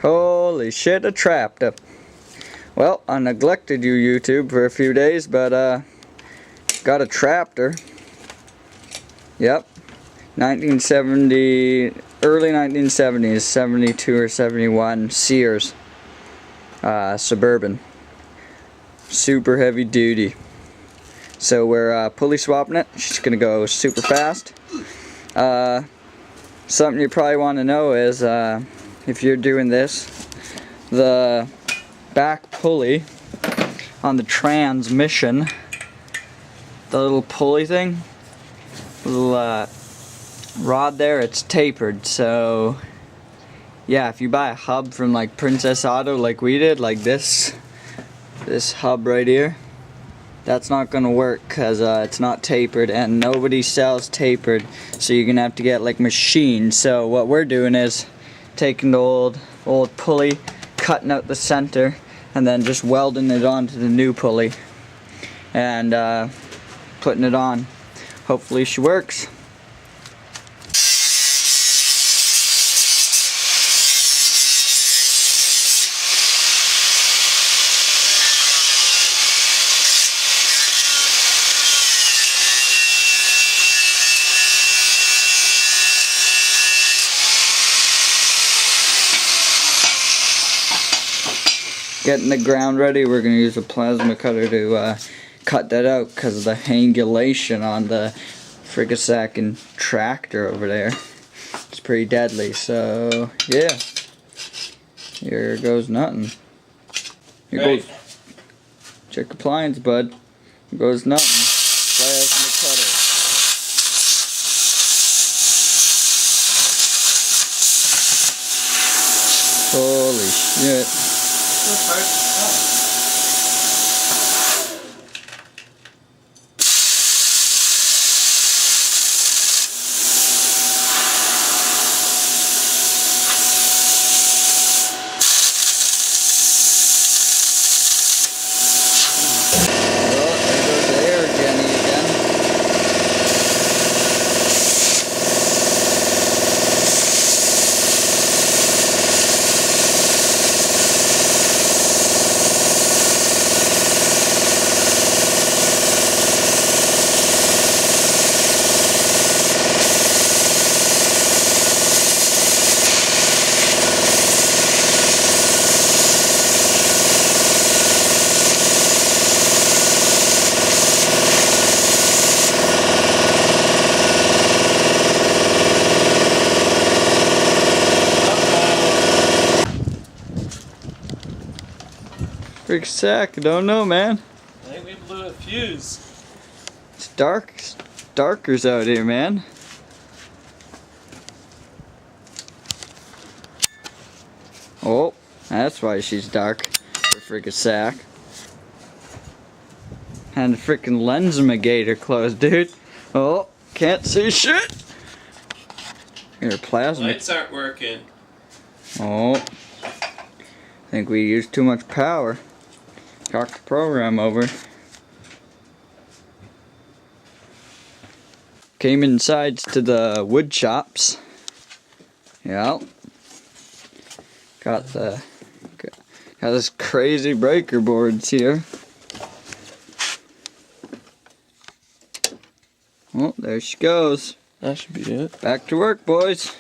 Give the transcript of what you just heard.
Holy shit, I trapped her. Well, I neglected you, YouTube, for a few days, but got a traptor. Yep. 1970, early 1970s, 72 or 71, Sears. Suburban. Super heavy duty. So we're pulley swapping it. She's gonna go super fast. Something you probably want to know is if you're doing this, the back pulley on the transmission, the little pulley thing, little rod there, it's tapered. So yeah, if you buy a hub from like Princess Auto like we did, like this hub right here, that's not gonna work because it's not tapered, and nobody sells tapered, so you're gonna have to get like machined. So what we're doing is taking the old pulley, cutting out the center, and then just welding it onto the new pulley and putting it on. Hopefully she works. Getting the ground ready, we're going to use a plasma cutter to cut that out because of the angulation on the fricasecking tractor over there. It's pretty deadly, so yeah. Here goes nothing. Here goes. Check appliance, bud. Here goes nothing. Plasma cutter. Holy shit. Frick sack, I don't know, man. I think we blew a fuse. It's dark. It's darkers out here, man. Oh, that's why she's dark. Her frickin' sack. And the frickin' lens negator closed, dude. Oh, can't see shit. Your plasma. Lights aren't working. Oh, I think we used too much power. Talk the program over. Came inside to the wood shops. Yeah. Got this crazy breaker boards here. Oh, there she goes. That should be it. Back to work, boys.